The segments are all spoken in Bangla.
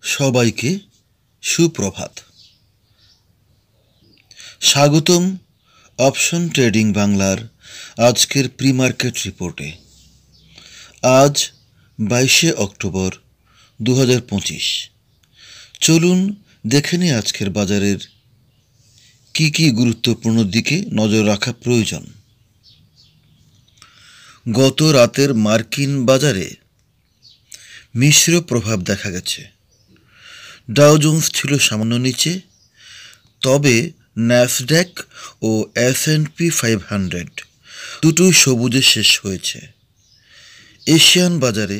সবাইকে সুপ্রভাত। স্বাগতম অপশন ট্রেডিং বাংলার আজকের প্রি মার্কেট রিপোর্টে। আজ 22শে অক্টোবর 2025। চলুন দেখে নিই আজকের বাজারের কি কি গুরুত্বপূর্ণ দিকে নজর রাখা প্রয়োজন। গত রাতের মার্কিন বাজারে মিশ্র প্রভাব দেখা গেছে। ডাও জোন্স ছিল সামান্য নিচে, তবে ন্যাসড্যাক ও S&P 500 দুটোই সবুজে শেষ হয়েছে। এশিয়ান বাজারে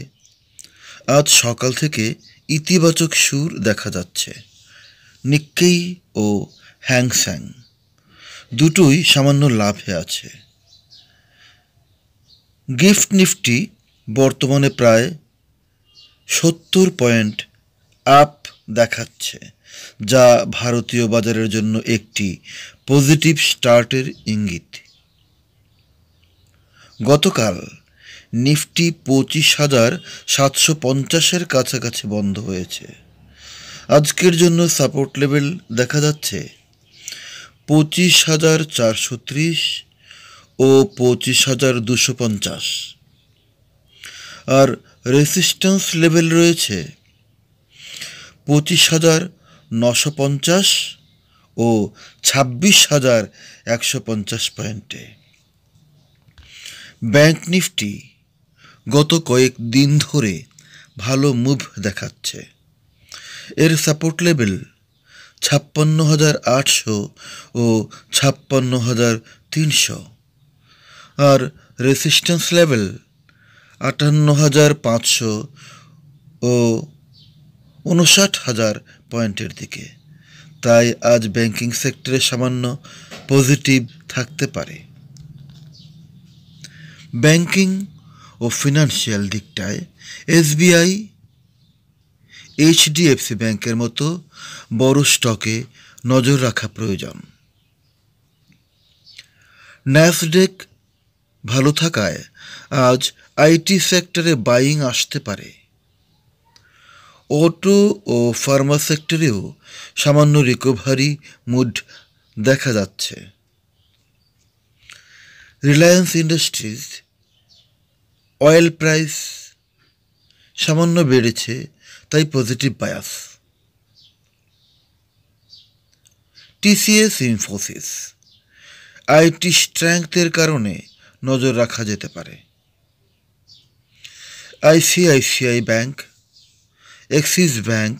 আজ সকাল থেকে ইতিবাচক সুর দেখা যাচ্ছে। নিক্কেই ও হ্যাংস্যাং দুটোই সামান্য লাভে আছে। গিফট নিফটি বর্তমানে প্রায় 70 পয়েন্ট আপ দেখাচ্ছে, যা ভারতীয় বাজারের জন্য একটি পজিটিভ স্টার্টের ইঙ্গিত। গতকাল নিফটি 25,750-এর কাছাকাছি বন্ধ হয়েছে। আজকের জন্য সাপোর্ট লেভেল দেখা যাচ্ছে 25,430 ও 25,250, আর রেসিস্ট্যান্স লেভেল রয়েছে 25,950 ও 26,150 পয়েন্টে। ব্যাংক নিফটি গত কয়েক দিন ধরে ভালো মুভ দেখাচ্ছে। এর সাপোর্ট লেভেল 56,800 ও 56,300, আর রেসিস্ট্যান্স লেভেল 58,500 ও 59,000 পয়েন্টের দিকে। তাই আজ ব্যাংকিং সেক্টরে সামান্য পজিটিভ থাকতে পারে। ব্যাংকিং ও ফিনান্সিয়াল দিকটায় SBI, HDFC ব্যাংকের মতো বড় স্টকে নজর রাখা প্রয়োজন। ন্যাসড্যাক ভালো থাকায় আজ IT সেক্টরে বাইং আসতে পারে। অটো ও ফার্মা সেক্টরেও সামান্য রিকভারি মুড দেখা যাচ্ছে। রিলায়েন্স ইন্ডাস্ট্রিজ অয়েল প্রাইস সামান্য বেড়েছে, তাই positive bias. TCS Infosys IT স্ট্রেংথের কারণে নজর রাখা যেতে পারে। ICICI bank, Axis bank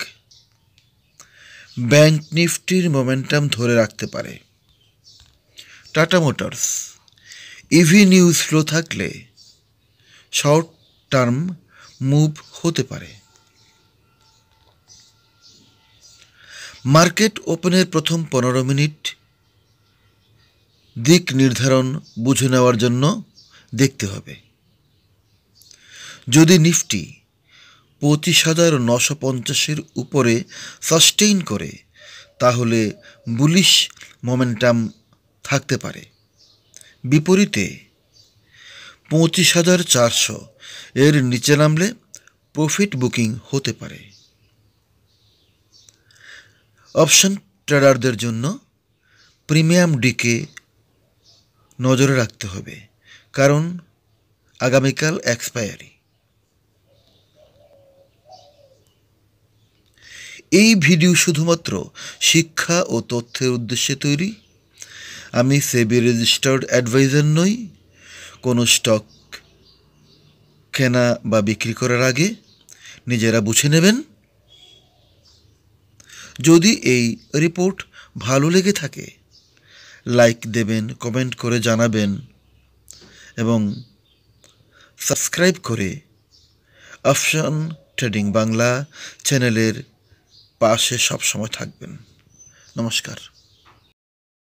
bank নিফটির মোমেন্টাম ধরে রাখতে পারে। Tata motors EV news flow থাকলে শর্ট টার্ম মুভ হতে পারে। মার্কেট ওপেনের প্রথম 15 মিনিট দিক নির্ধারণ বুঝে নেওয়ার জন্য দেখতে হবে। যদি নিফটি 25,950-এর উপরে সাস্টেইন করে, তাহলে বুলিশ মোমেন্টাম থাকতে পারে। বিপরীতে 25,400 এর নিচে নামলে প্রফিট বুকিং হতে পারে। অপশন ট্রেডারদের জন্য প্রিমিয়াম ডিকে নজরে রাখতে হবে, কারণ আগামীকাল এক্সপায়ারি। এই ভিডিও শুধুমাত্র শিক্ষা ও তথ্যের উদ্দেশ্যে তৈরি। আমি সেবি রেজিস্টার্ড অ্যাডভাইজার নই। কোনো স্টক কেনা বা বিক্রি করার আগে নিজেরা বুঝে নেবেন। যদি এই রিপোর্ট ভালো লেগে থাকে, লাইক দেবেন, কমেন্ট করে জানাবেন এবং সাবস্ক্রাইব করে অপশন ট্রেডিং বাংলা চ্যানেলের পাশে সবসময় থাকবেন। নমস্কার।